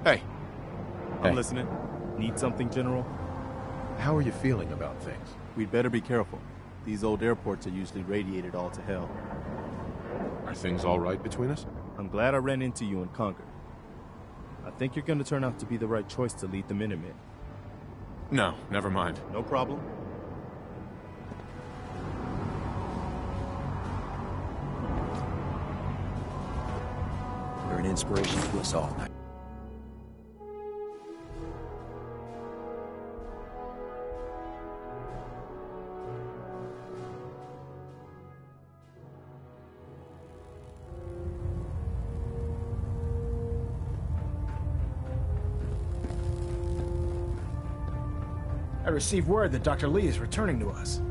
Hey. I'm listening. Need something, General? How are you feeling about things? We'd better be careful. These old airports are usually radiated all to hell. Are things all right between us? I'm glad I ran into you in Concord. I think you're going to turn out to be the right choice to lead the Minutemen. No, never mind. No problem. You're an inspiration to us all. I received word that Dr. Lee is returning to us.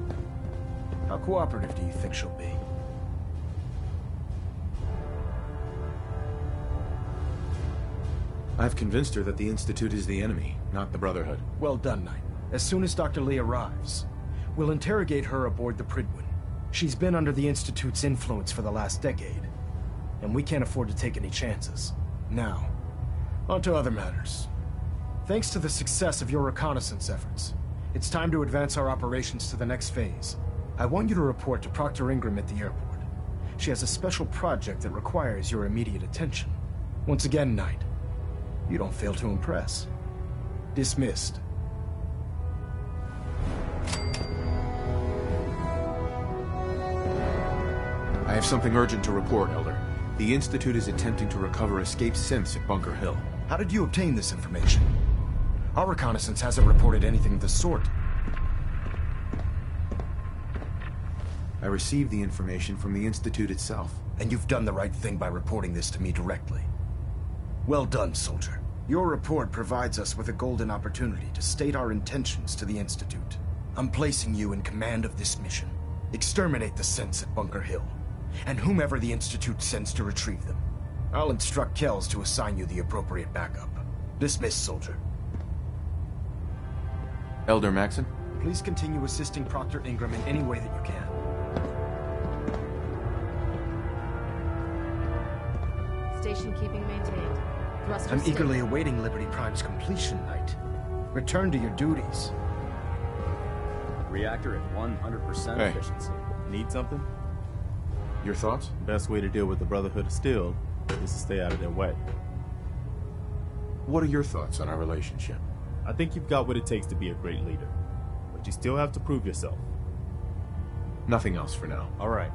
How cooperative do you think she'll be? I've convinced her that the Institute is the enemy, not the Brotherhood. Well done, Knight. As soon as Dr. Lee arrives, we'll interrogate her aboard the Prydwen. She's been under the Institute's influence for the last decade, and we can't afford to take any chances. Now, on to other matters. Thanks to the success of your reconnaissance efforts, it's time to advance our operations to the next phase. I want you to report to Proctor Ingram at the airport. She has a special project that requires your immediate attention. Once again, Knight, you don't fail to impress. Dismissed. I have something urgent to report, Elder. The Institute is attempting to recover escaped synths at Bunker Hill. How did you obtain this information? Our reconnaissance hasn't reported anything of the sort. I received the information from the Institute itself. And you've done the right thing by reporting this to me directly. Well done, soldier. Your report provides us with a golden opportunity to state our intentions to the Institute. I'm placing you in command of this mission. Exterminate the synths at Bunker Hill, and whomever the Institute sends to retrieve them. I'll instruct Kells to assign you the appropriate backup. Dismissed, soldier. Elder Maxon? Please continue assisting Proctor Ingram in any way that you can. Station keeping maintained. Thrusters I'm stable. eagerly awaiting Liberty Prime's completion, Knight. Return to your duties. Reactor at 100% Hey. efficiency. Need something? Your thoughts? Best way to deal with the Brotherhood of Steel is to stay out of their way. What are your thoughts on our relationship? I think you've got what it takes to be a great leader, but you still have to prove yourself. Nothing else for now. All right.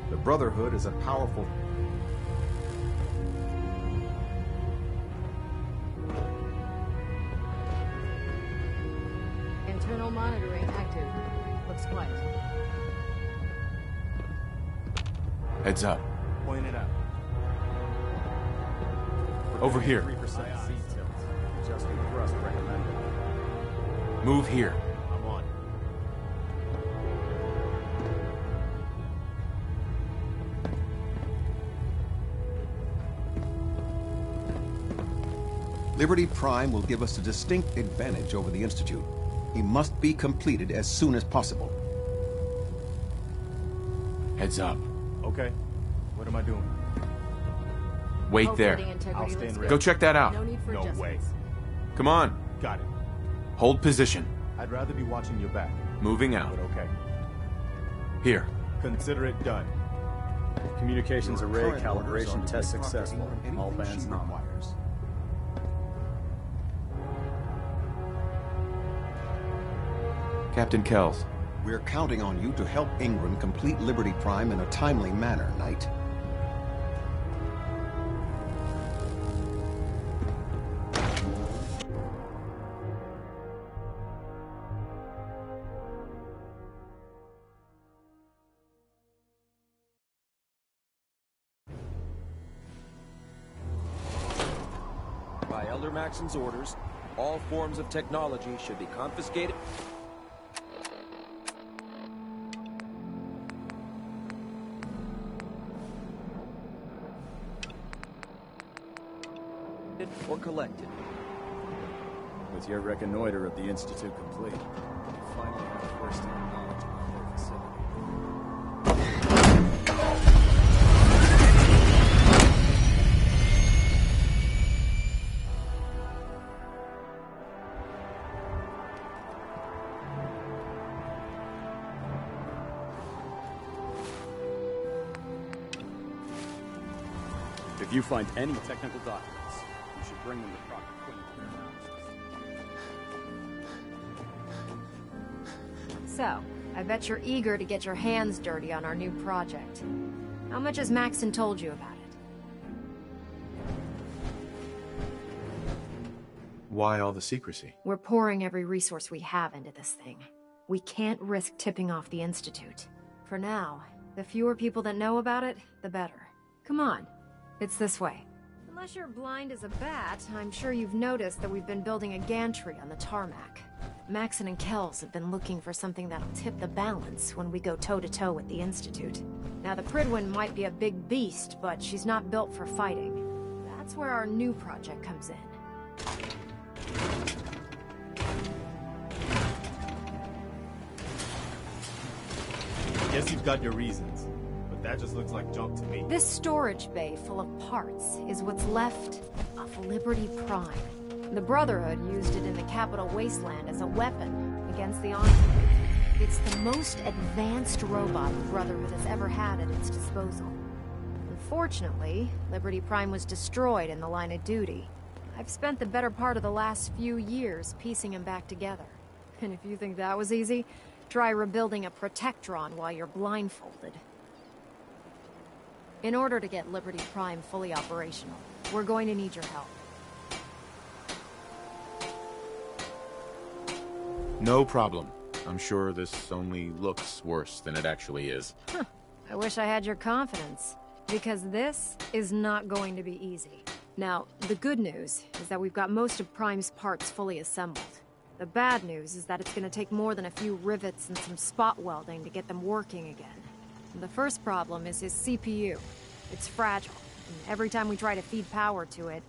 The Brotherhood is a powerful... Internal monitoring active. Looks quiet. Heads up. Point it out. Over here. 3% seat tilt. Adjusting thrust recommended. Move here. I'm on. Liberty Prime will give us a distinct advantage over the Institute. He must be completed as soon as possible. Heads up. Okay. What am I doing? Wait Operating there. integrity I'll stand looks ready. Go good. check that out. No need for No way. adjustments. Come on. Got it. Hold position. I'd rather be watching your back, Moving out. but okay. Here. Consider it done. Communications Your array current orders are calibration to test give Proctor successful. Ingram anything All bands she nominal. requires. Captain Kells. We're counting on you to help Ingram complete Liberty Prime in a timely manner, Knight. By Elder Maxon's orders, all forms of technology should be confiscated. Or collected. With With your reconnoiter of the Institute complete, you finally have first-hand knowledge of their facility. If you find any technical documents, you should bring them to proper cleaning. So, I bet you're eager to get your hands dirty on our new project. How much has Maxon told you about it? Why all the secrecy? We're pouring every resource we have into this thing. We can't risk tipping off the Institute. For now, the fewer people that know about it, the better. Come on, it's this way. Unless you're blind as a bat, I'm sure you've noticed that we've been building a gantry on the tarmac. Maxon and Kells have been looking for something that'll tip the balance when we go toe-to-toe with the Institute. Now, the Prydwen might be a big beast, but she's not built for fighting. That's where our new project comes in. Guess you've got your reasons, but that just looks like junk to me. This storage bay full of parts is what's left of Liberty Prime. The Brotherhood used it in the Capital Wasteland as a weapon against the Enclave. It's the most advanced robot the Brotherhood has ever had at its disposal. Unfortunately, Liberty Prime was destroyed in the line of duty. I've spent the better part of the last few years piecing him back together. And if you think that was easy, try rebuilding a Protectron while you're blindfolded. In order to get Liberty Prime fully operational, we're going to need your help. No problem. I'm sure this only looks worse than it actually is. Huh. I wish I had your confidence, because this is not going to be easy. Now, the good news is that we've got most of Prime's parts fully assembled. The bad news is that it's going to take more than a few rivets and some spot welding to get them working again. The first problem is his CPU. It's fragile, and every time we try to feed power to it,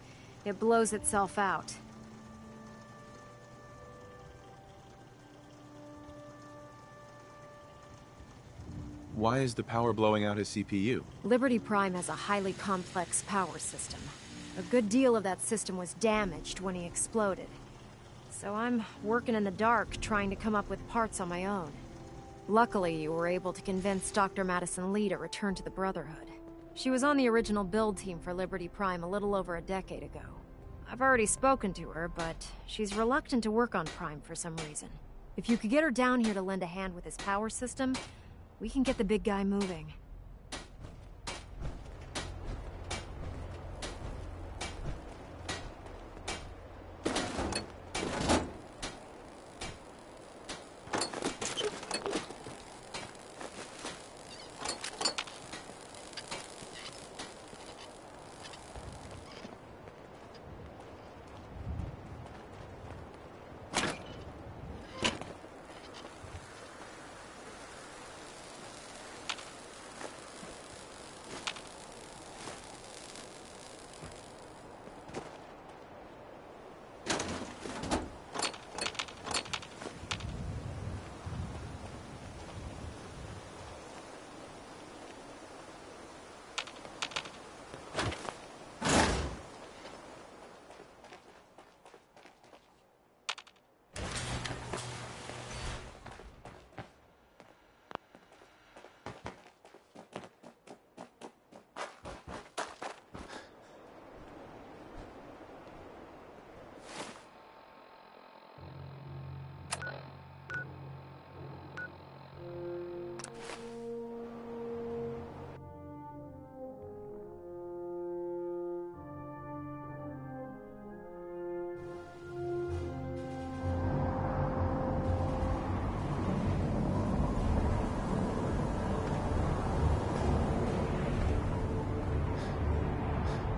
it blows itself out. Why is the power blowing out his CPU? Liberty Prime has a highly complex power system. A good deal of that system was damaged when he exploded. So I'm working in the dark, trying to come up with parts on my own. Luckily, you were able to convince Dr. Madison Lee to return to the Brotherhood. She was on the original build team for Liberty Prime a little over a decade ago. I've already spoken to her, but she's reluctant to work on Prime for some reason. If you could get her down here to lend a hand with his power system, we can get the big guy moving.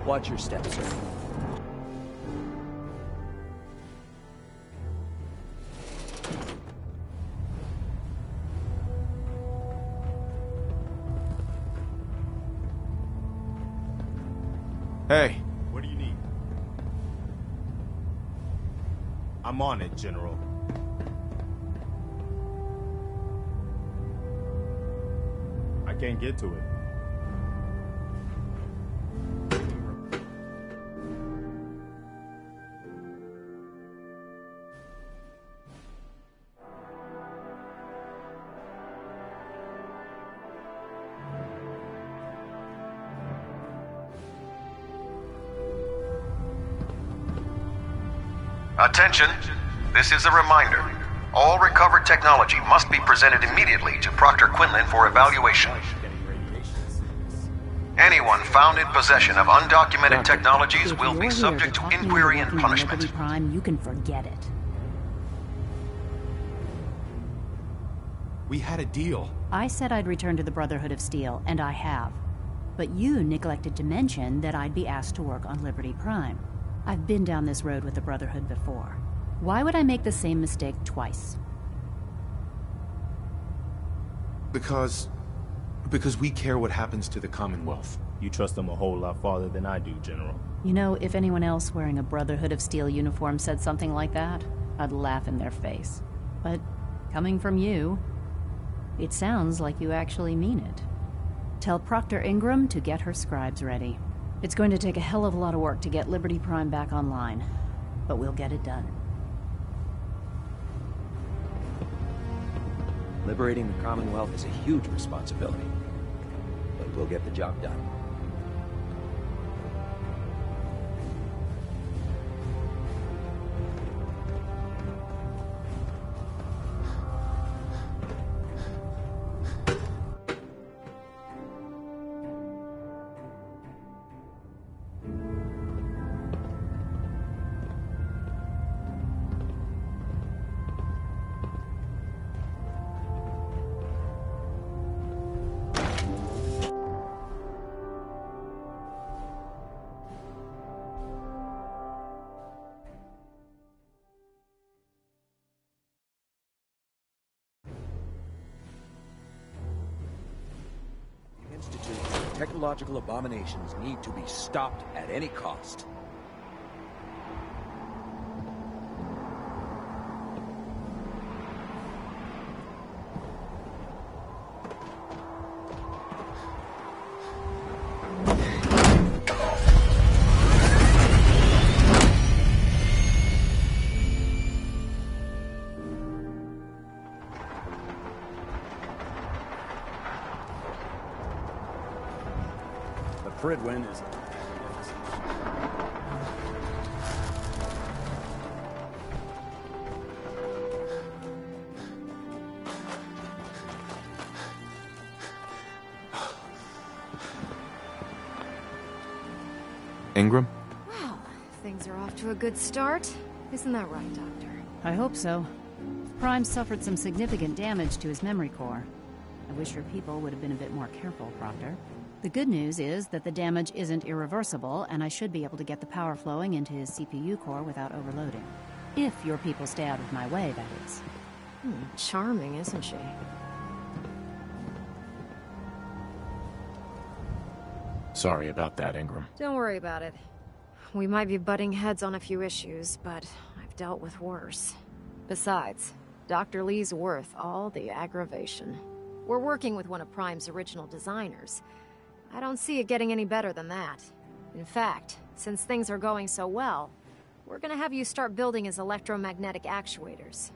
Watch your steps, sir. Hey, What do you need? I'm I'm on it, General. I can't get to it. Attention! This is a reminder. All recovered technology must be presented immediately to Proctor Quinlan for evaluation. Anyone found in possession of undocumented technologies will be subject to inquiry and punishment. Liberty Prime, you can forget it. We had a deal. I said I'd return to the Brotherhood of Steel, and I have. But you neglected to mention that I'd be asked to work on Liberty Prime. I've been down this road with the Brotherhood before. Why would I make the same mistake twice? Because we care what happens to the Commonwealth. You trust them a whole lot farther than I do, General. You know, if anyone else wearing a Brotherhood of Steel uniform said something like that, I'd laugh in their face. But coming from you, it sounds like you actually mean it. Tell Proctor Ingram to get her scribes ready. It's going to take a hell of a lot of work to get Liberty Prime back online, but we'll get it done. Liberating the Commonwealth is a huge responsibility, but we'll get the job done. Technological abominations need to be stopped at any cost. Pridwin is... Ingram? Well, things are off to a good start. Isn't that right, Doctor? I hope so. Prime suffered some significant damage to his memory core. I wish your people would have been a bit more careful, Proctor. The good news is that the damage isn't irreversible, and I should be able to get the power flowing into his CPU core without overloading. If your people stay out of my way, that is. Charming, isn't she? Sorry about that, Ingram. Don't worry about it. We might be butting heads on a few issues, but I've dealt with worse. Besides, Dr. Lee's worth all the aggravation. We're working with one of Prime's original designers. I don't see it getting any better than that. In fact, since things are going so well, we're gonna have you start building his electromagnetic actuators.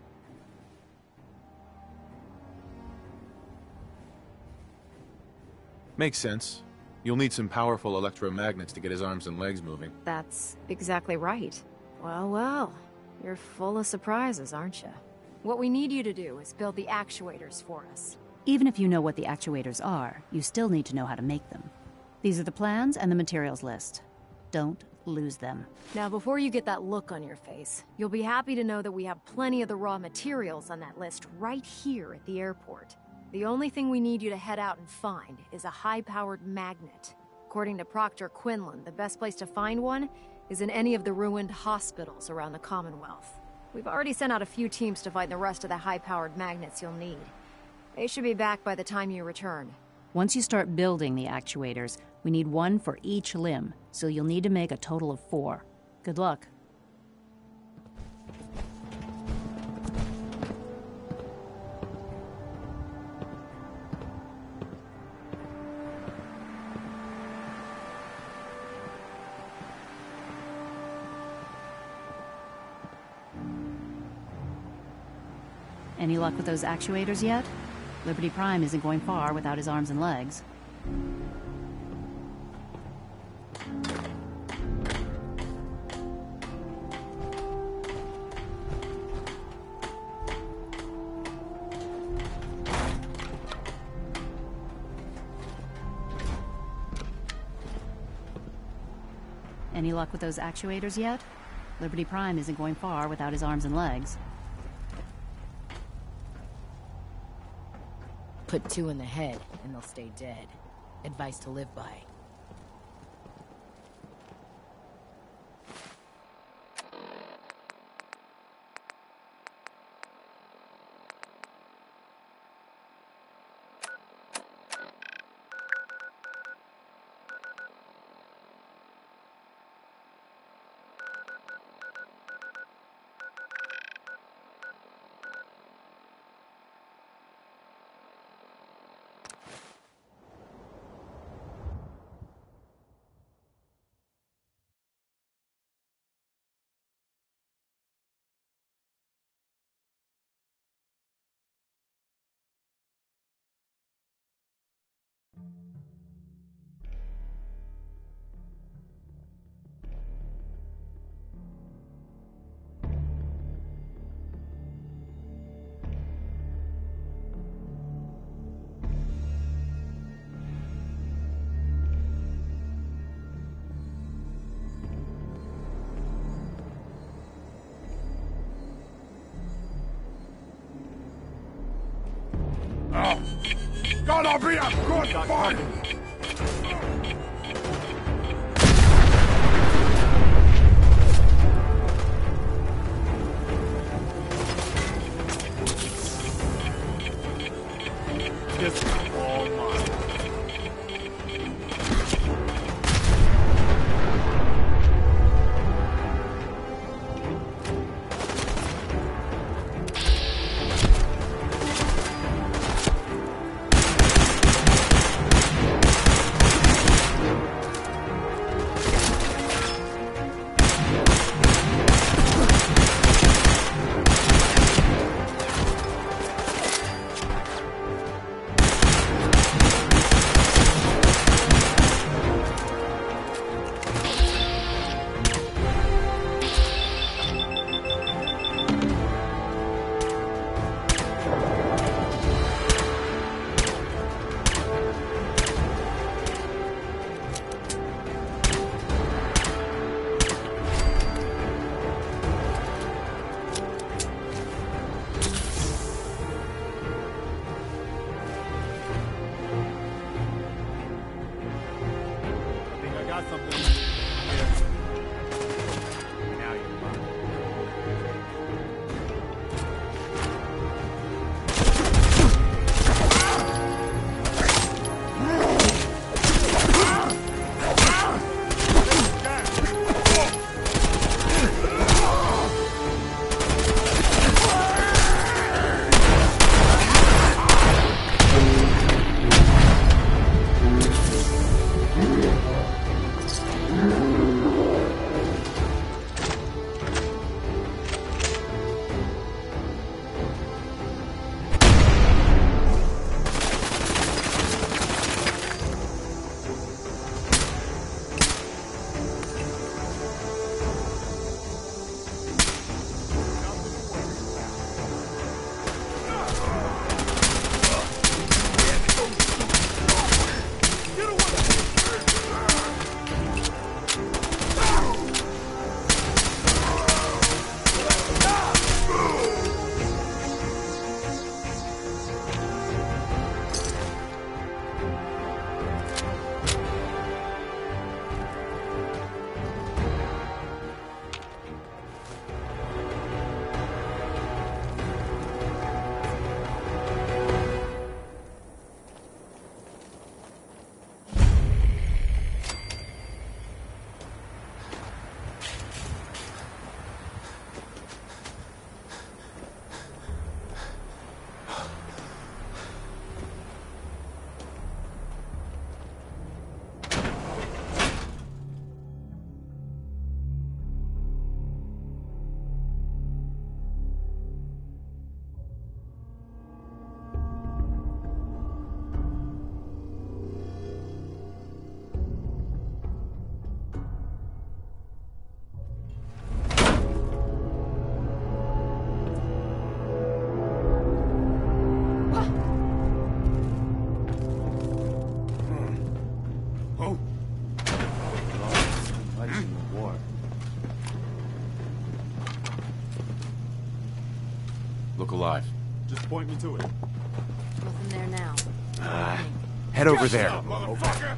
Makes sense. You'll need some powerful electromagnets to get his arms and legs moving. That's exactly right. Well, you're full of surprises, aren't you? What we need you to do is build the actuators for us. Even if you know what the actuators are, you still need to know how to make them. These are the plans and the materials list. Don't lose them. Now, before you get that look on your face, you'll be happy to know that we have plenty of the raw materials on that list right here at the airport. The only thing we need you to head out and find is a high-powered magnet. According to Proctor Quinlan, the best place to find one is in any of the ruined hospitals around the Commonwealth. We've already sent out a few teams to find the rest of the high-powered magnets you'll need. They should be back by the time you return. Once you start building the actuators, we need one for each limb, so you'll need to make a total of 4. Good luck. Any luck with those actuators yet? Liberty Prime isn't going far without his arms and legs. Any luck with those actuators yet? Liberty Prime isn't going far without his arms and legs. Put 2 in the head, and they'll stay dead. Advice to live by. Gonna be a good fight! This is all mine. Look alive. Just point me to it. Nothing there now. Head over there. Motherfucker!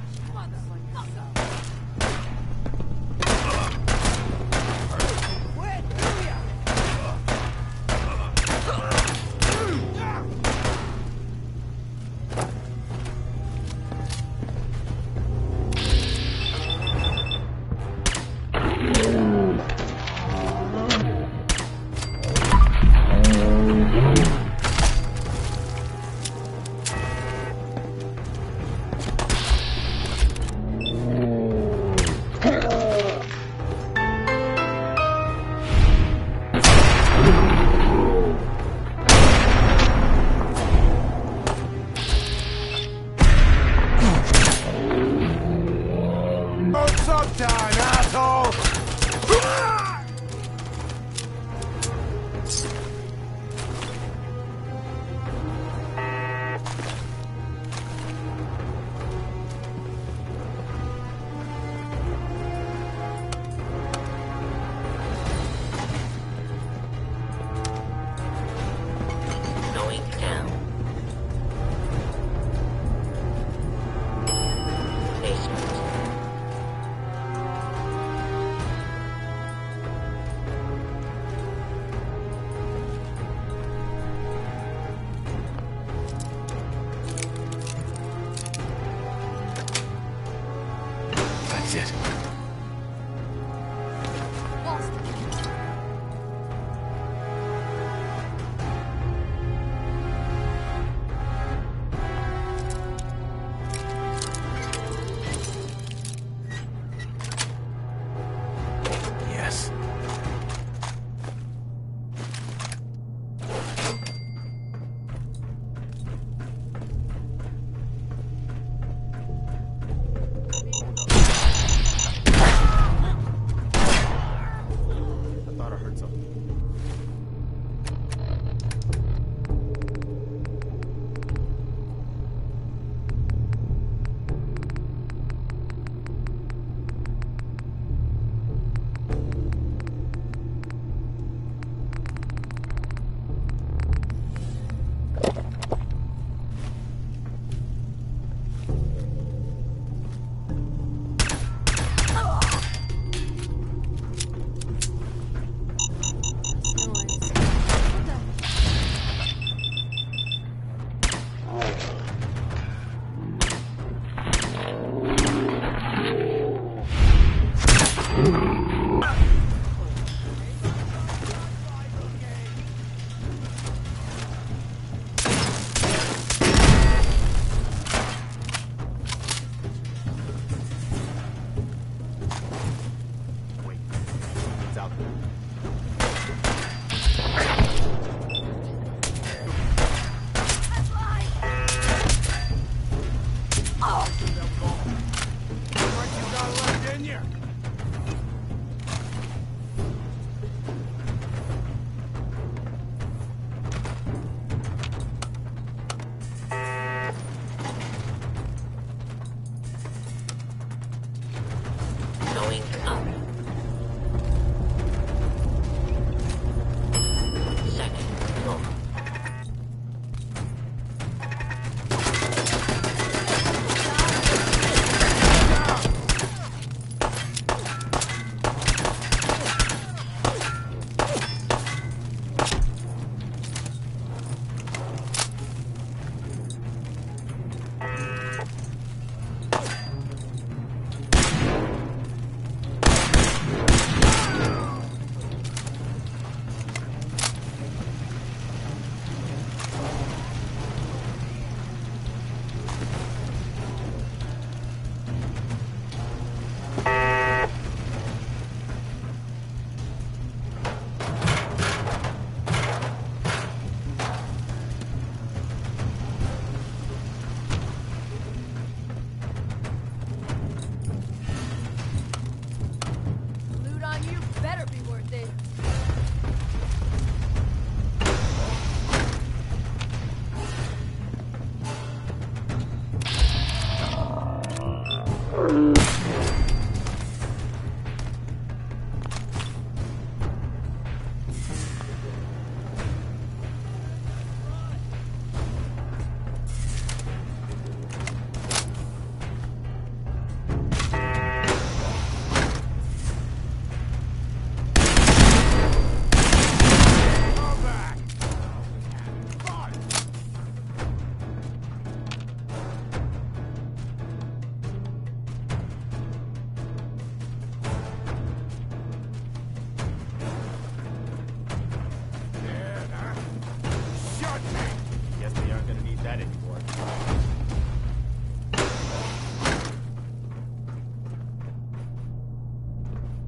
that anymore.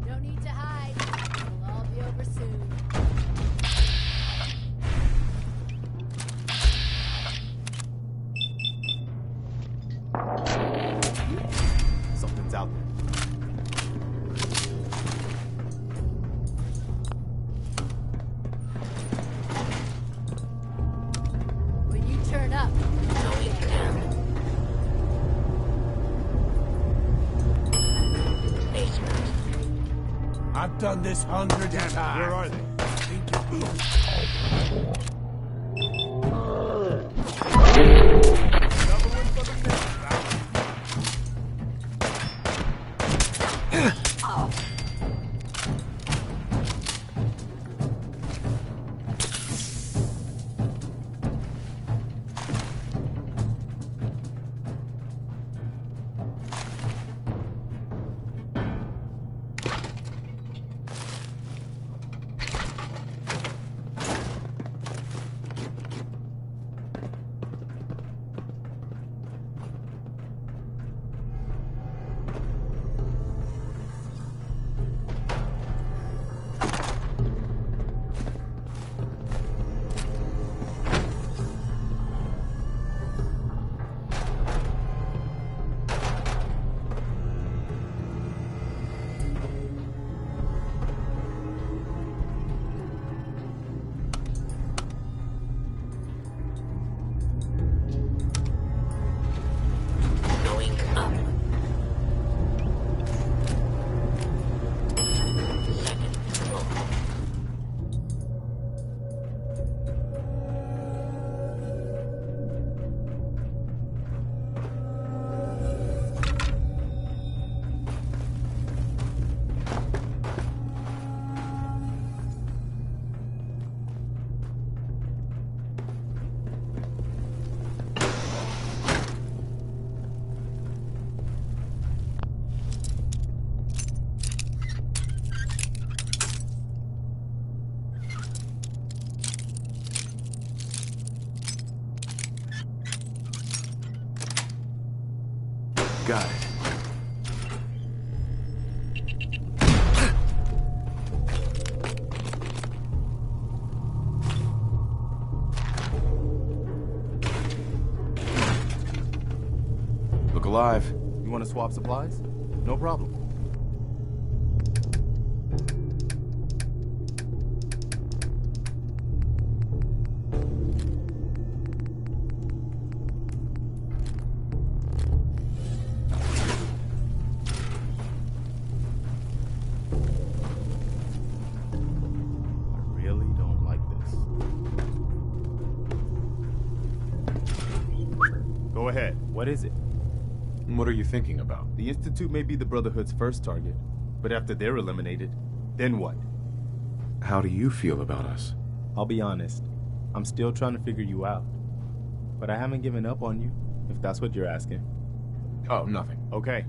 No need to hide. It'll all be over soon. Something's out there. When you turn up, I've done this hundreds of times. Where are they? Got it. Look alive. You want to swap supplies? No problem. Go ahead. What is it? What are you thinking about? The Institute may be the Brotherhood's first target, but after they're eliminated, then what? How do you feel about us? I'll be honest. I'm still trying to figure you out. But I haven't given up on you, if that's what you're asking. Oh, nothing. Okay.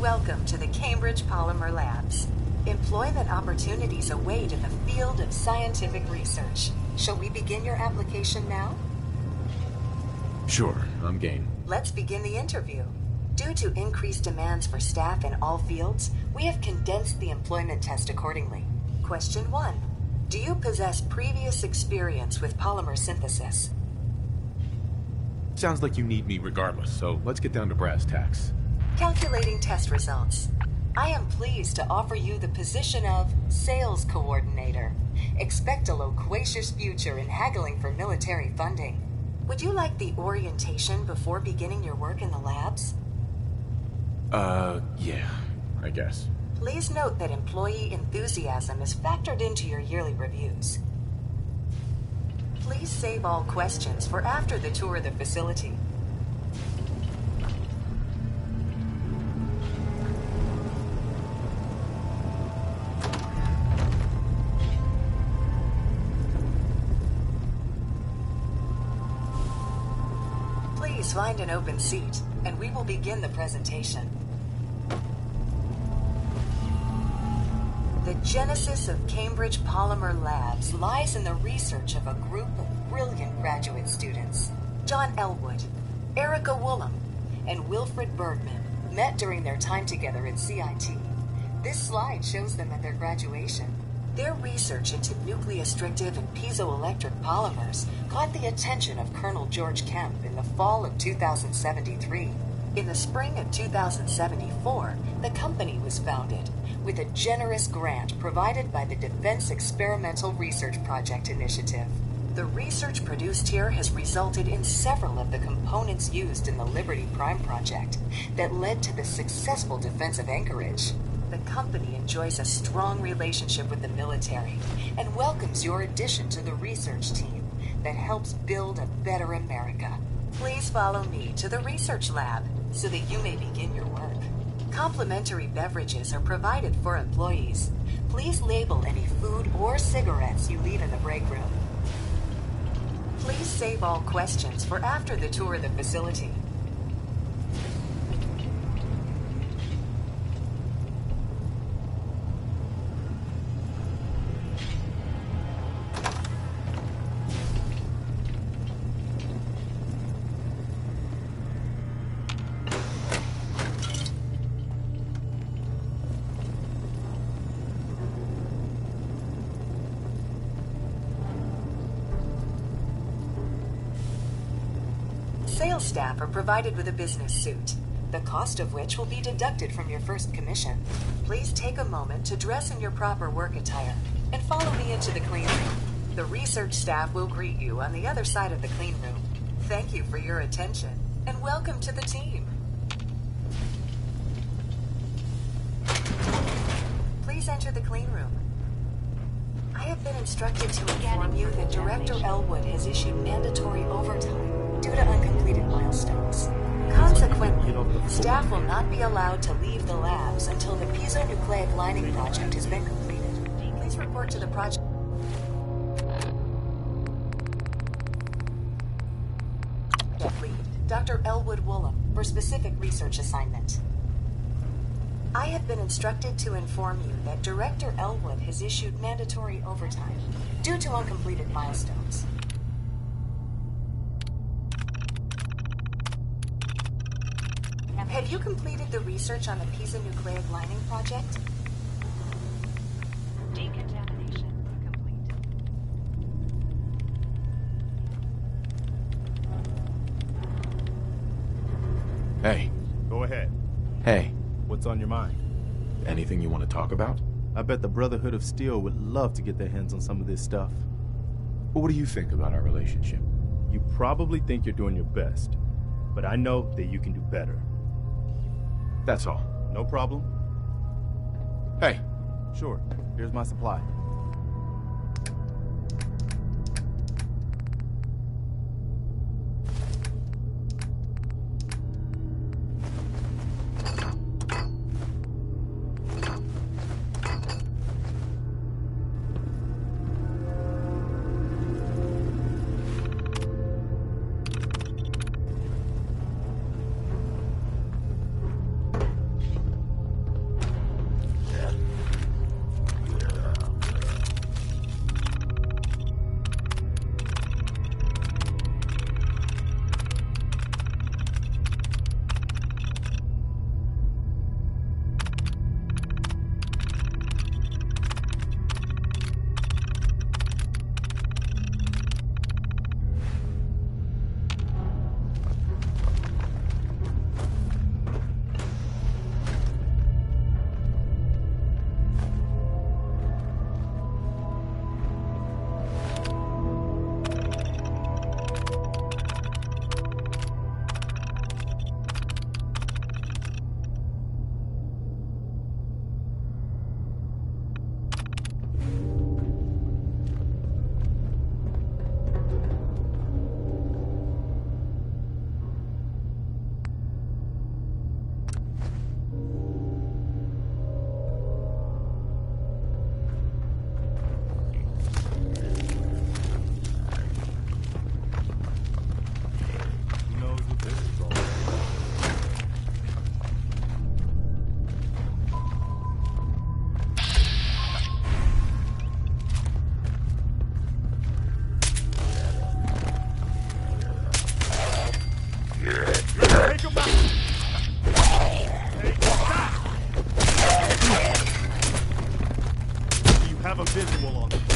Welcome to the Cambridge Polymer Labs. Employment opportunities await in the field of scientific research. Shall we begin your application now? Sure, I'm game. Let's begin the interview. Due to increased demands for staff in all fields, we have condensed the employment test accordingly. Question 1. Do you possess previous experience with polymer synthesis? Sounds like you need me regardless, so let's get down to brass tacks. Calculating test results. I am pleased to offer you the position of Sales Coordinator. Expect a loquacious future in haggling for military funding. Would you like the orientation before beginning your work in the labs? Yeah, I guess. Please note that employee enthusiasm is factored into your yearly reviews. Please save all questions for after the tour of the facility. Please find an open seat, and we will begin the presentation. The genesis of Cambridge Polymer Labs lies in the research of a group of brilliant graduate students. John Elwood, Erica Woolham, and Wilfred Bergman met during their time together at CIT. This slide shows them at their graduation. Their research into nucleostrictive and piezoelectric polymers caught the attention of Colonel George Kemp in the fall of 2073. In the spring of 2074, the company was founded, with a generous grant provided by the Defense Experimental Research Project Initiative. The research produced here has resulted in several of the components used in the Liberty Prime project that led to the successful defense of Anchorage. The company enjoys a strong relationship with the military and welcomes your addition to the research team that helps build a better America. Please follow me to the research lab so that you may begin your work. Complimentary beverages are provided for employees. Please label any food or cigarettes you leave in the break room. Please save all questions for after the tour of the facility. Sales staff are provided with a business suit, the cost of which will be deducted from your first commission. Please take a moment to dress in your proper work attire and follow me into the clean room. The research staff will greet you on the other side of the clean room. Thank you for your attention and welcome to the team. Please enter the clean room. I have been instructed to inform you that Director Elwood has issued mandatory overtime due to uncompleted milestones. Consequently, staff will not be allowed to leave the labs until the piezonucleic lining project has been completed. Please report to the project lead, Dr. Elwood Woolham, for specific research assignment. I have been instructed to inform you that Director Elwood has issued mandatory overtime due to uncompleted milestones. Have you completed the research on the piezonucleic lining project? Decontamination complete. Hey. Go ahead. Hey. What's on your mind? Anything you want to talk about? I bet the Brotherhood of Steel would love to get their hands on some of this stuff. What do you think about our relationship? You probably think you're doing your best, but I know that you can do better. That's all. No problem. Hey. Sure. Here's my supply. visual on it.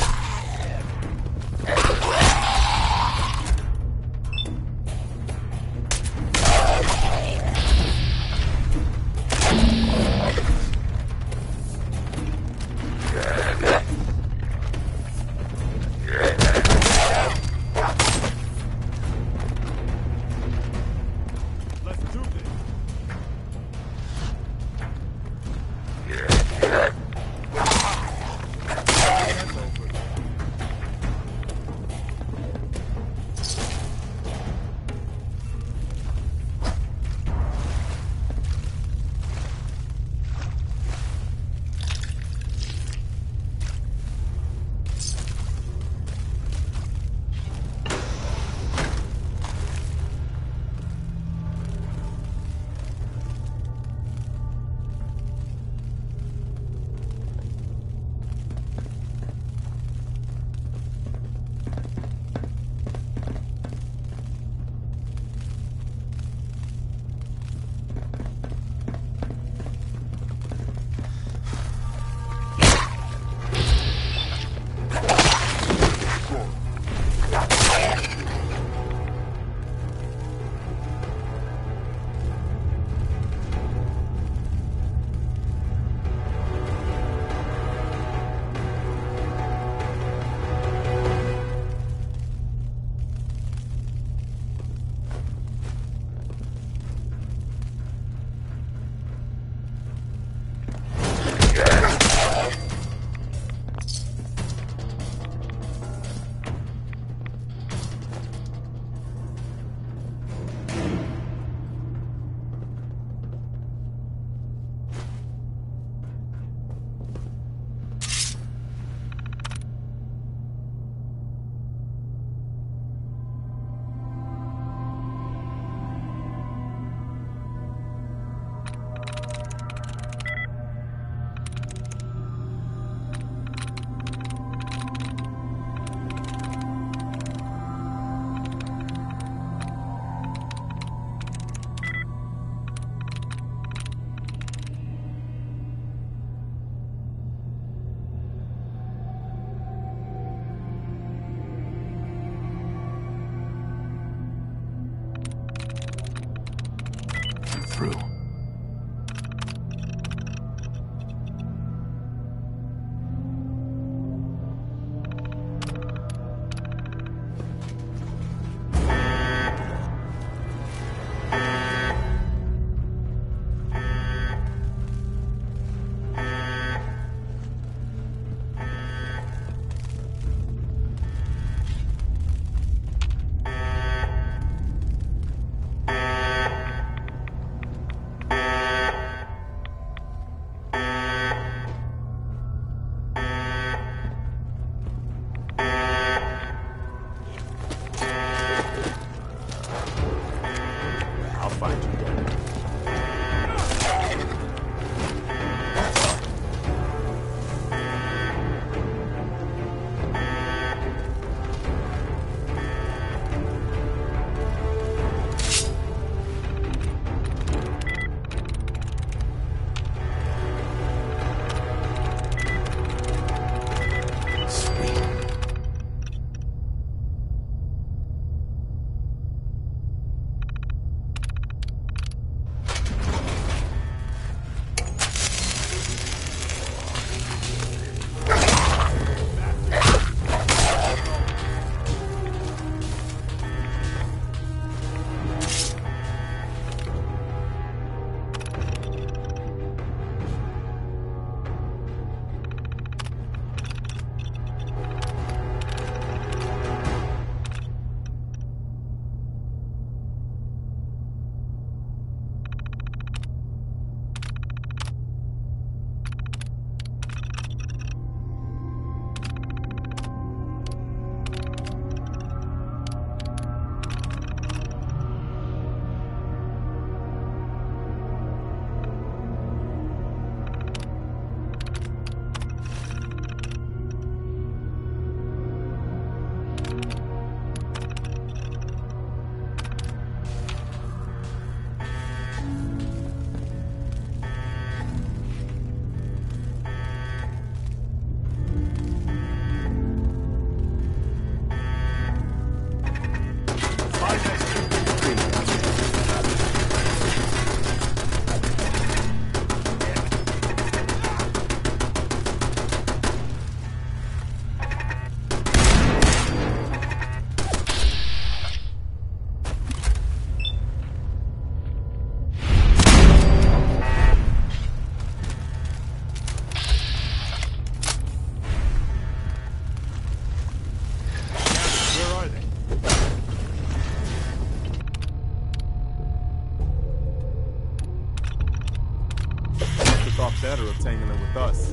thought better of tangling with us.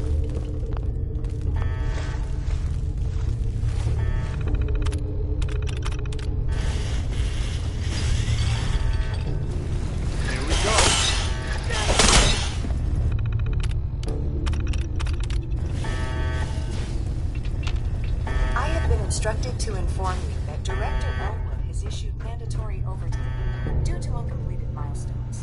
Instructed to inform you that Director Elwood has issued mandatory overtime due to uncompleted milestones.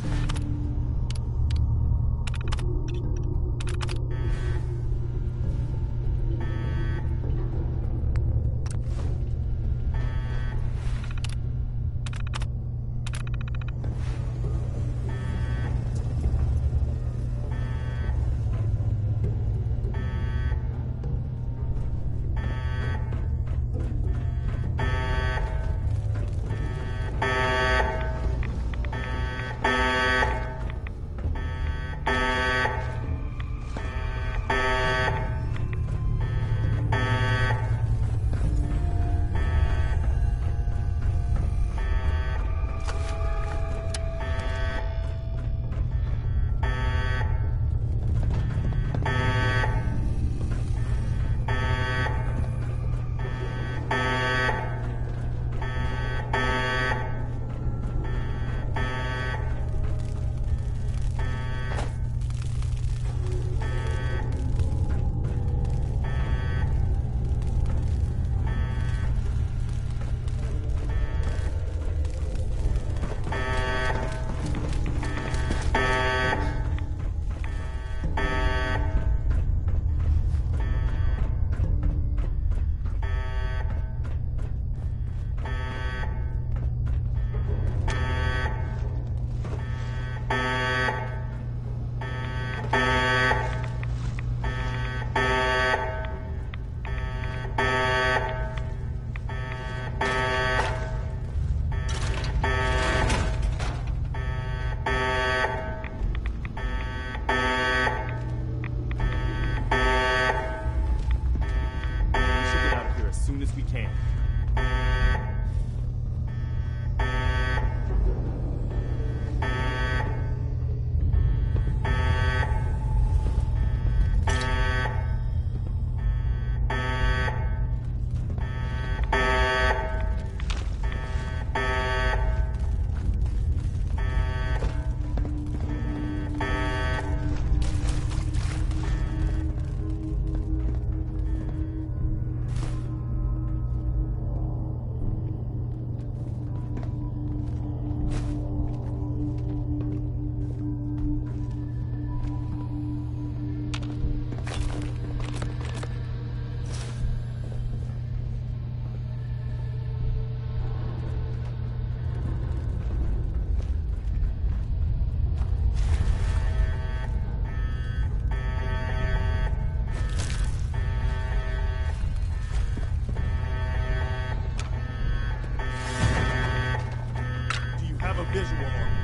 visual on it.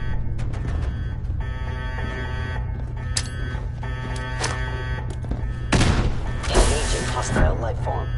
Engaging hostile life form.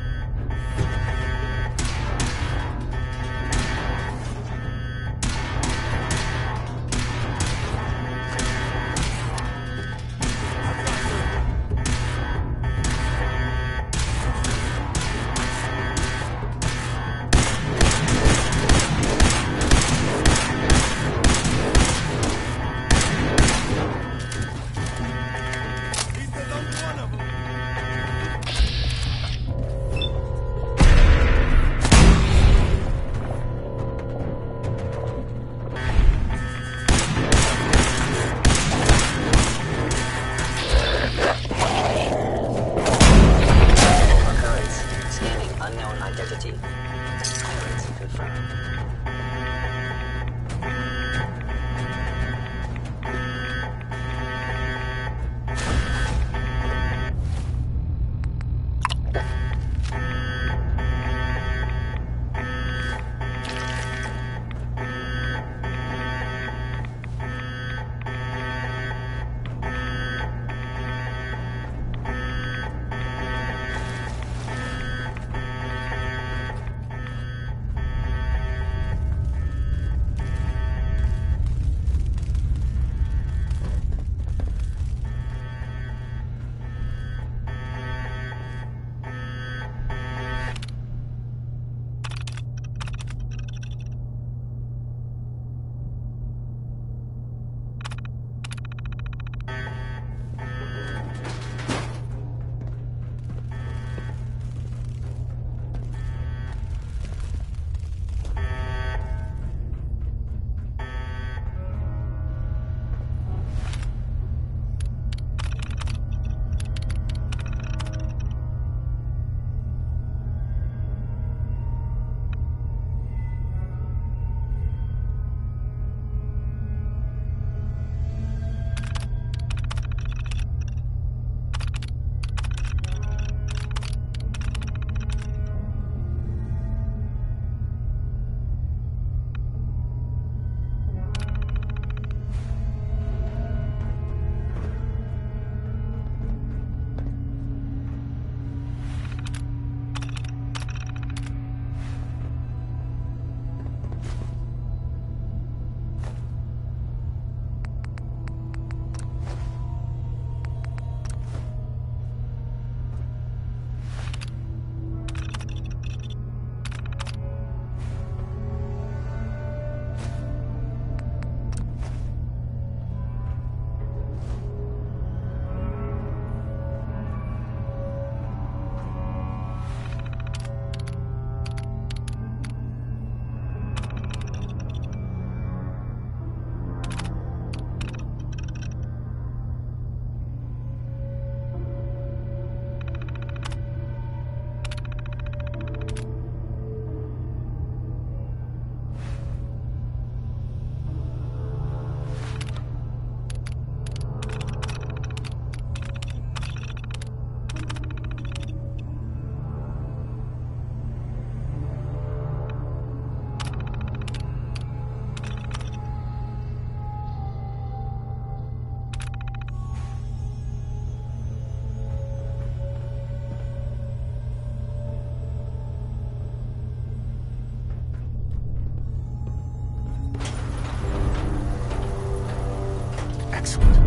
Excellent.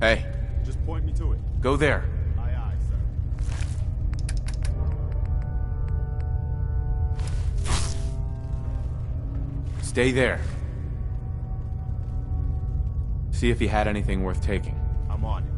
Hey. Just point me to it. Go there. Aye, aye, sir. Stay there. See if he had anything worth taking. I'm on it.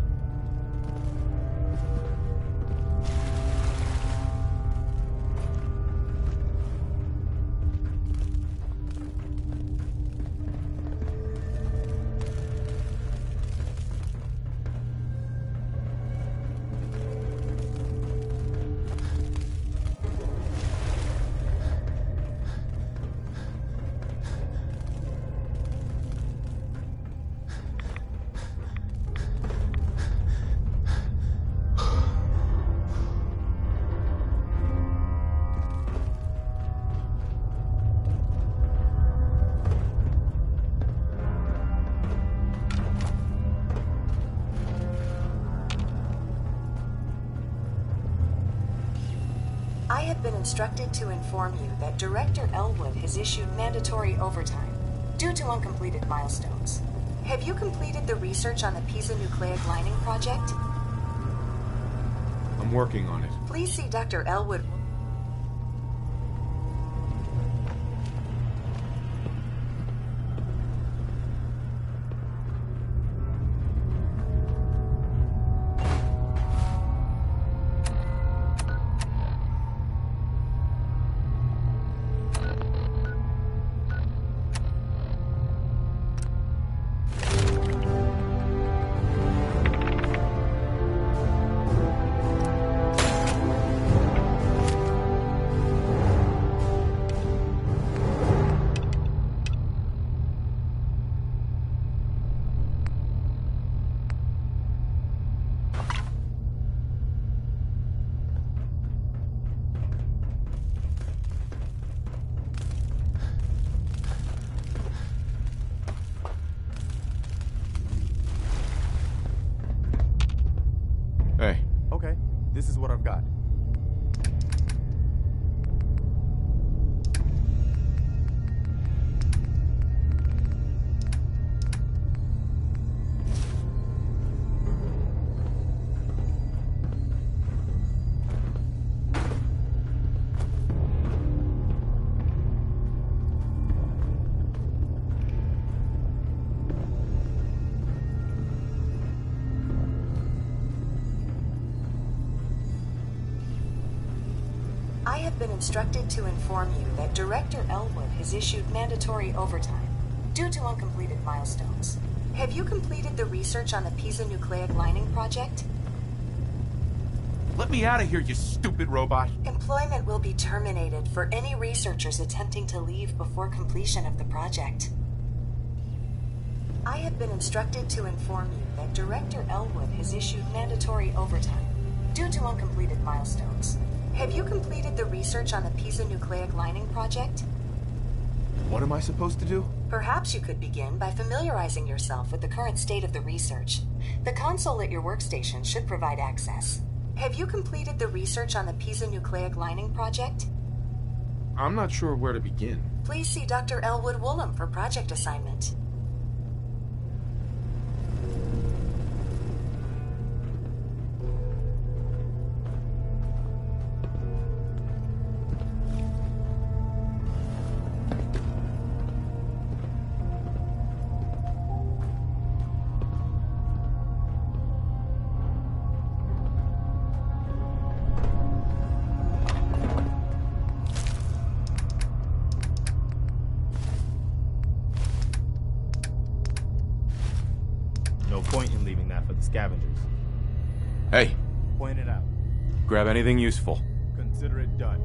I have been instructed to inform you that Director Elwood has issued mandatory overtime due to uncompleted milestones. Have you completed the research on the Pisa nucleic lining project? I'm working on it. Please see Dr. Elwood. Hey. Okay, this is what I've got. I have been instructed to inform you that Director Elwood has issued mandatory overtime due to uncompleted milestones. Have you completed the research on the Pisa nucleic lining project? Let me out of here, you stupid robot. Employment will be terminated for any researchers attempting to leave before completion of the project. I have been instructed to inform you that Director Elwood has issued mandatory overtime due to uncompleted milestones. Have you completed the research on the Pisa nucleic lining project? What am I supposed to do? Perhaps you could begin by familiarizing yourself with the current state of the research. The console at your workstation should provide access. Have you completed the research on the Pisa nucleic lining project? I'm not sure where to begin. Please see Dr. Elwood Woolham for project assignment. No point in leaving that for the scavengers. Hey. Point it out. Grab anything useful. Consider it done.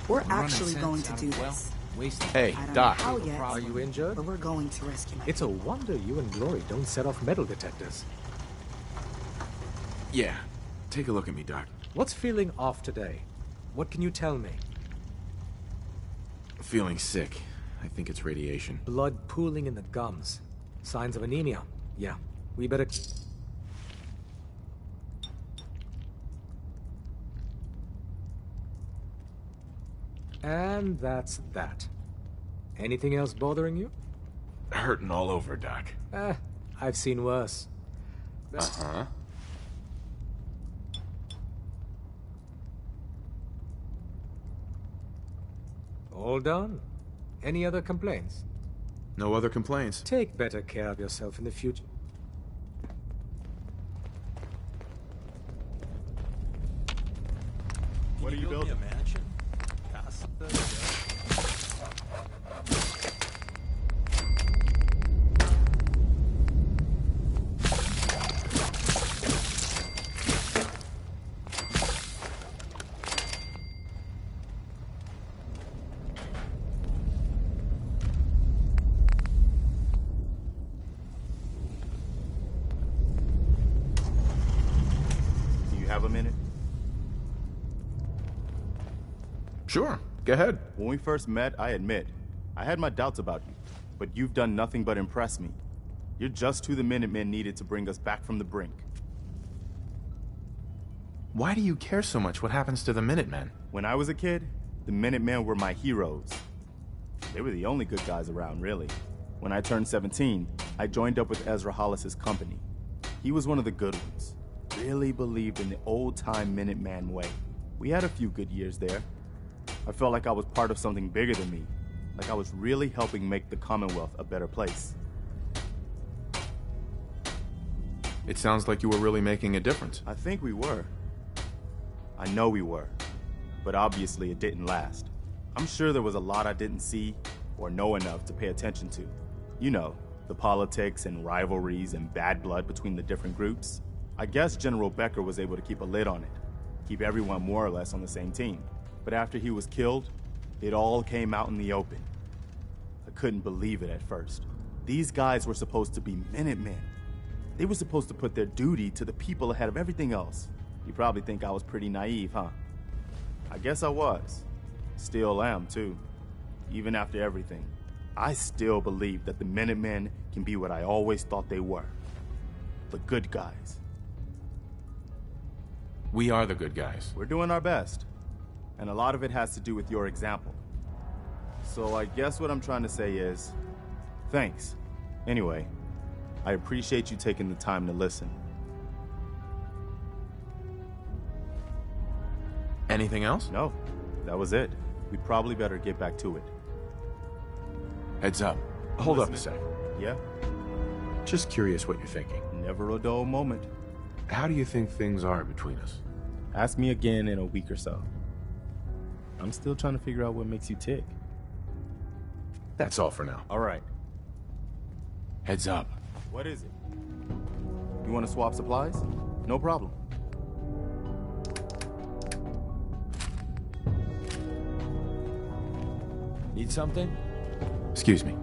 We're actually going to do this. Hey, I don't Doc. know how yet, Are you injured? but we're going to rescue my It's a wonder you and Glory don't set off metal detectors. Yeah. Take a look at me, Doc. What's feeling off today? What can you tell me? Feeling sick. I think it's radiation. Blood pooling in the gums. Signs of anemia. Yeah, we better... And that's that. Anything else bothering you? Hurting all over, Doc. I've seen worse. Uh-huh. All done? Any other complaints? No other complaints. Take better care of yourself in the future. What are you building? A mansion? Do you have a minute? Sure. Go ahead. When we first met, I admit, I had my doubts about you, but you've done nothing but impress me. You're just who the Minutemen needed to bring us back from the brink. Why do you care so much what happens to the Minutemen? When I was a kid, the Minutemen were my heroes. They were the only good guys around, really. When I turned 17, I joined up with Ezra Hollis's company. He was one of the good ones. Really believed in the old-time Minuteman way. We had a few good years there. I felt like I was part of something bigger than me. Like I was really helping make the Commonwealth a better place. It sounds like you were really making a difference. I think we were. I know we were. But obviously it didn't last. I'm sure there was a lot I didn't see or know enough to pay attention to. You know, the politics and rivalries and bad blood between the different groups. I guess General Becker was able to keep a lid on it. Keep everyone more or less on the same team. But after he was killed, it all came out in the open. I couldn't believe it at first. These guys were supposed to be Minutemen. They were supposed to put their duty to the people ahead of everything else. You probably think I was pretty naive, huh? I guess I was. Still am, too. Even after everything, I still believe that the Minutemen can be what I always thought they were. The good guys. We are the good guys. We're doing our best. And a lot of it has to do with your example. So I guess what I'm trying to say is, thanks. Anyway, I appreciate you taking the time to listen. Anything else? No, that was it. We'd probably better get back to it. Heads up. Hold up a sec. Yeah? Just curious what you're thinking. Never a dull moment. How do you think things are between us? Ask me again in a week or so. I'm still trying to figure out what makes you tick. That's all for now. All right. Heads up. What is it? You want to swap supplies? No problem. Need something? Excuse me.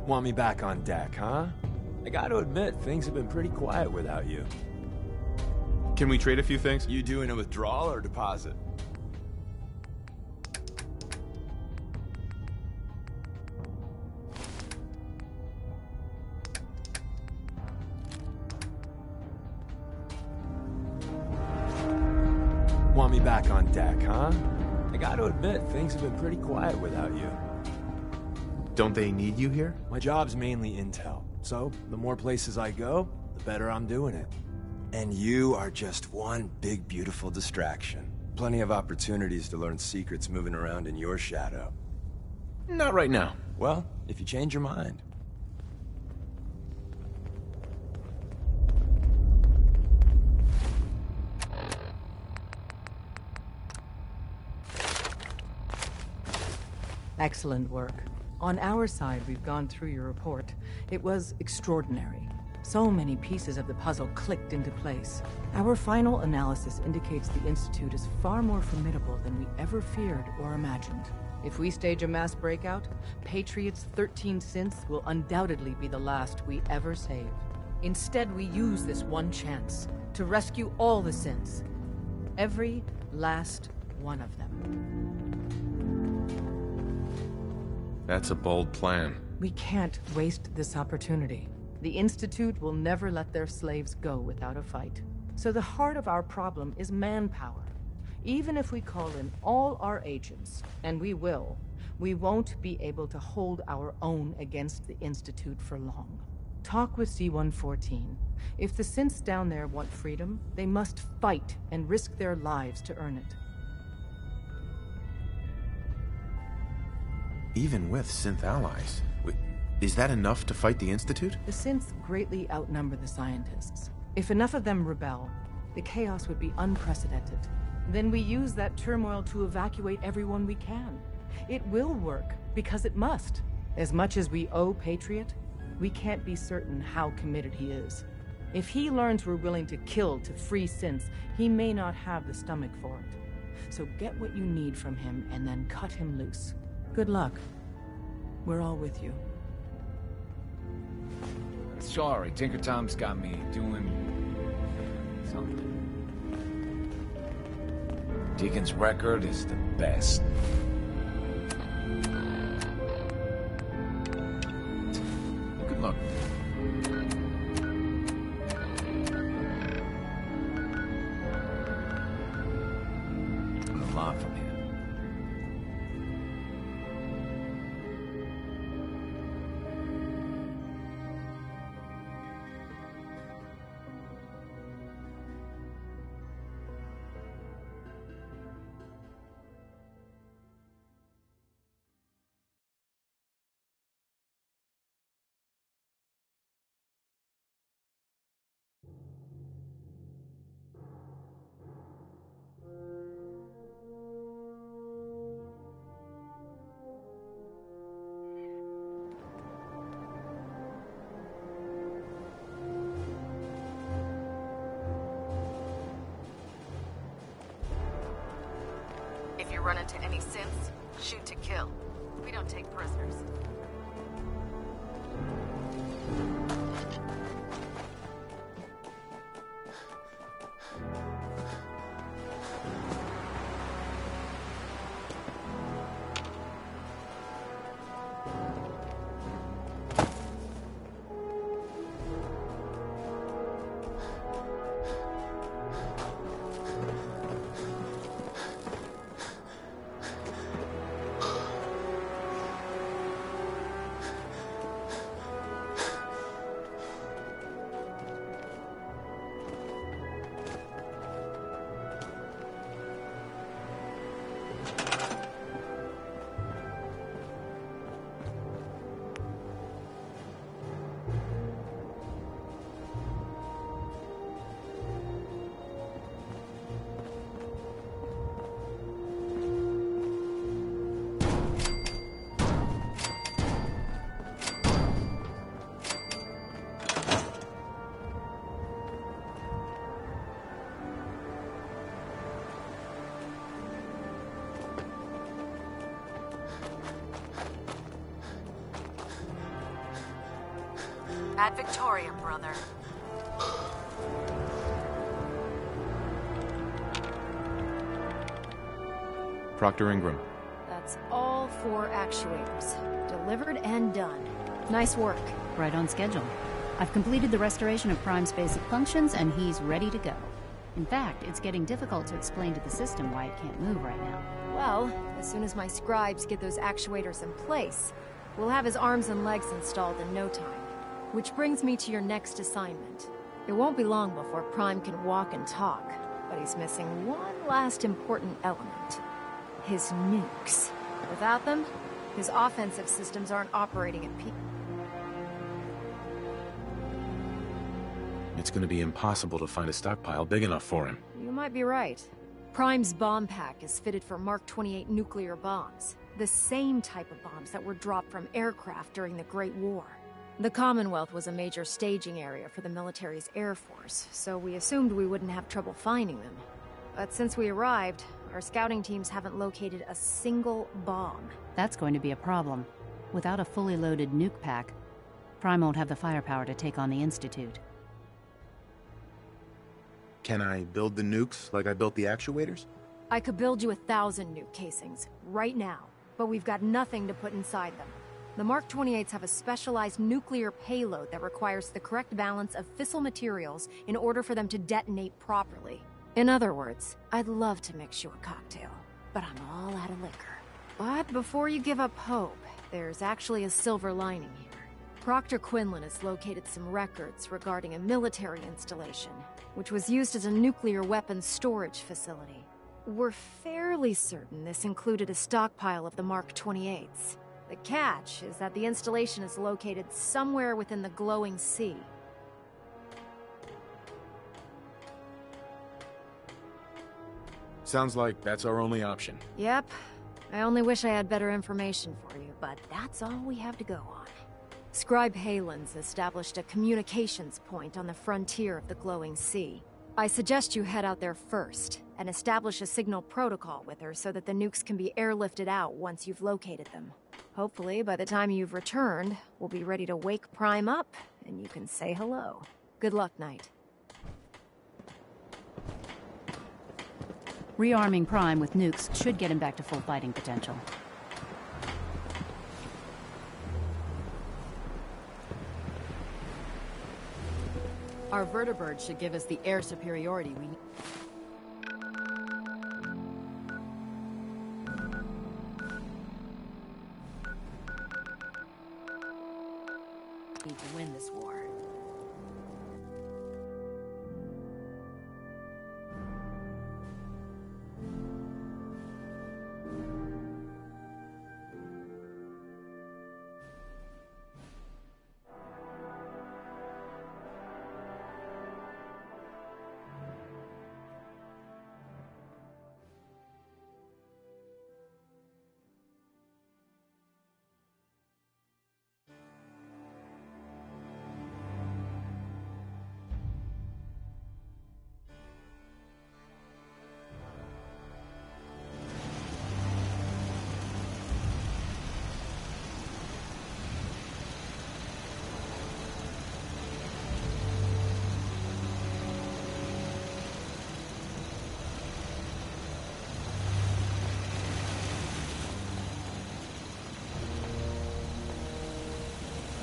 Want me back on deck, huh? I gotta admit, things have been pretty quiet without you. Can we trade a few things? You doing a withdrawal or deposit? Want me back on deck, huh? I gotta admit, things have been pretty quiet without you. Don't they need you here? My job's mainly intel, so the more places I go, the better I'm doing it. And you are just one big, beautiful distraction. Plenty of opportunities to learn secrets moving around in your shadow. Not right now. Well, if you change your mind. Excellent work. On our side, we've gone through your report. It was extraordinary. So many pieces of the puzzle clicked into place. Our final analysis indicates the Institute is far more formidable than we ever feared or imagined. If we stage a mass breakout, Patriot's 13 synths will undoubtedly be the last we ever save. Instead, we use this one chance to rescue all the synths. Every last one of them. That's a bold plan. We can't waste this opportunity. The Institute will never let their slaves go without a fight. So the heart of our problem is manpower. Even if we call in all our agents, and we will, we won't be able to hold our own against the Institute for long. Talk with C-114. If the synths down there want freedom, they must fight and risk their lives to earn it. Even with synth allies, is that enough to fight the Institute? The synths greatly outnumber the scientists. If enough of them rebel, the chaos would be unprecedented. Then we use that turmoil to evacuate everyone we can. It will work, because it must. As much as we owe Patriot, we can't be certain how committed he is. If he learns we're willing to kill to free synths, he may not have the stomach for it. So get what you need from him and then cut him loose. Good luck. We're all with you. Sorry, Tinker Tom's got me doing something. Deacon's record is the best. Good luck. A lot from here. If you run into any synths, shoot to kill. We don't take prisoners. At Victoria, brother. Proctor Ingram. That's all 4 actuators. Delivered and done. Nice work. Right on schedule. I've completed the restoration of Prime's basic functions, and he's ready to go. In fact, it's getting difficult to explain to the system why it can't move right now. Well, as soon as my scribes get those actuators in place, we'll have his arms and legs installed in no time. Which brings me to your next assignment. It won't be long before Prime can walk and talk, but he's missing one last important element. His nukes. Without them, his offensive systems aren't operating at peak. It's gonna be impossible to find a stockpile big enough for him. You might be right. Prime's bomb pack is fitted for Mark 28 nuclear bombs. The same type of bombs that were dropped from aircraft during the Great War. The Commonwealth was a major staging area for the military's Air Force, so we assumed we wouldn't have trouble finding them. But since we arrived, our scouting teams haven't located a single bomb. That's going to be a problem. Without a fully loaded nuke pack, Prime won't have the firepower to take on the Institute. Can I build the nukes like I built the actuators? I could build you 1,000 nuke casings, right now, but we've got nothing to put inside them. The Mark 28s have a specialized nuclear payload that requires the correct balance of fissile materials in order for them to detonate properly. In other words, I'd love to mix you a cocktail, but I'm all out of liquor. But before you give up hope, there's actually a silver lining here. Proctor Quinlan has located some records regarding a military installation, which was used as a nuclear weapons storage facility. We're fairly certain this included a stockpile of the Mark 28s. The catch is that the installation is located somewhere within the glowing sea. Sounds like that's our only option. Yep. I only wish I had better information for you, but that's all we have to go on. Scribe Halen's established a communications point on the frontier of the glowing sea. I suggest you head out there first, and establish a signal protocol with her so that the nukes can be airlifted out once you've located them. Hopefully, by the time you've returned, we'll be ready to wake Prime up, and you can say hello. Good luck, Knight. Rearming Prime with nukes should get him back to full fighting potential. Our vertibird should give us the air superiority we need. To win this war.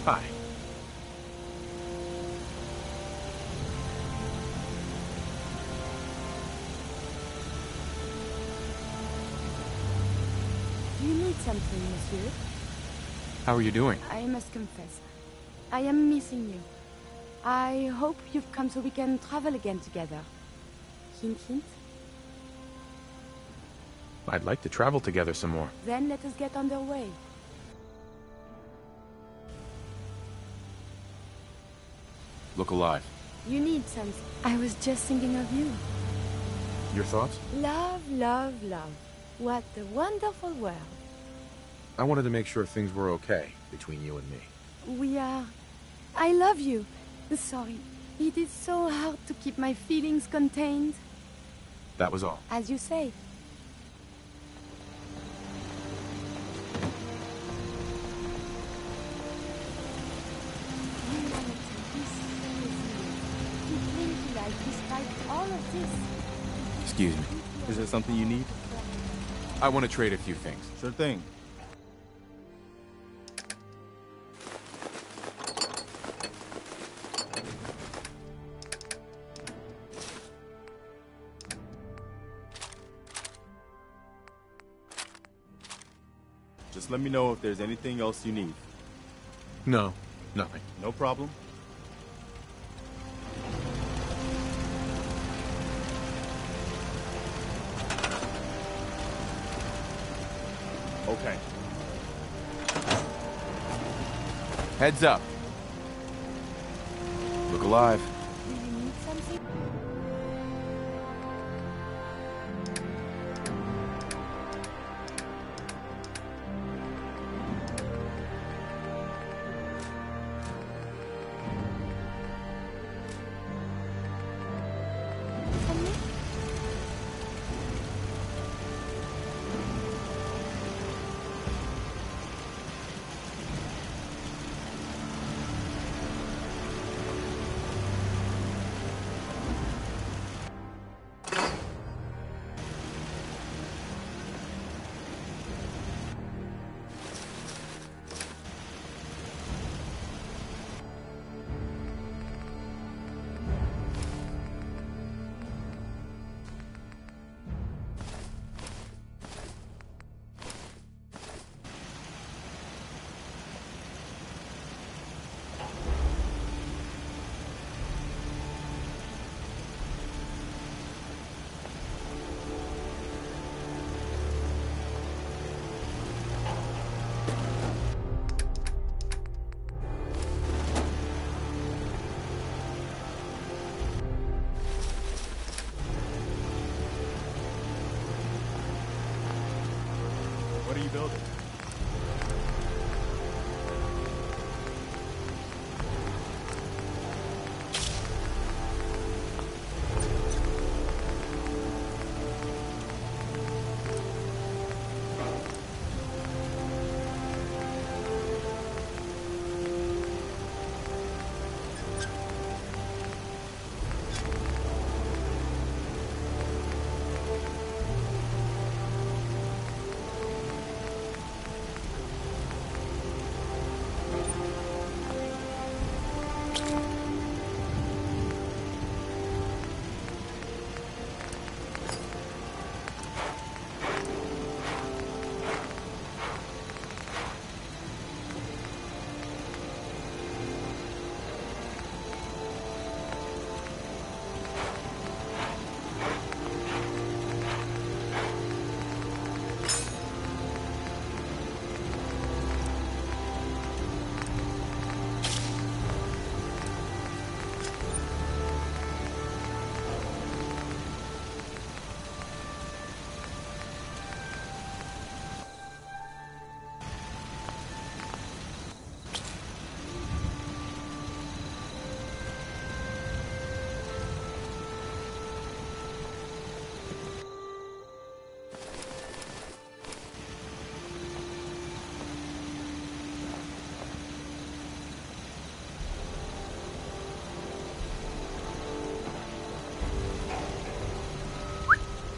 Hi. Do you need something, monsieur? How are you doing? I must confess, I am missing you. I hope you've come so we can travel again together. Hint, hint. I'd like to travel together some more. Then let us get underway. Look alive. You need something. I was just thinking of you. Your thoughts? Love, love, love. What a wonderful world. I wanted to make sure things were okay between you and me. We are. I love you. Sorry. It is so hard to keep my feelings contained. That was all. As you say. Despite all of this. Excuse me. Is there something you need? I want to trade a few things. Sure thing. Just let me know if there's anything else you need. No, nothing. No problem. Okay. Heads up. Look alive. Do you need something? building.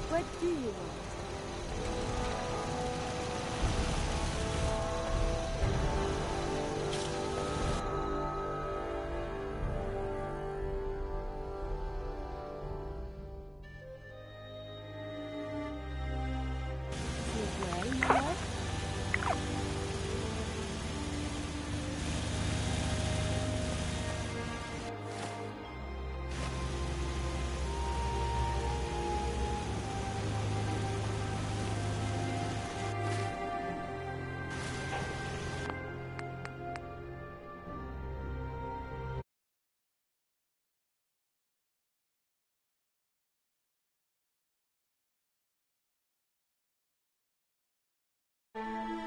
What do you want? Well, my love?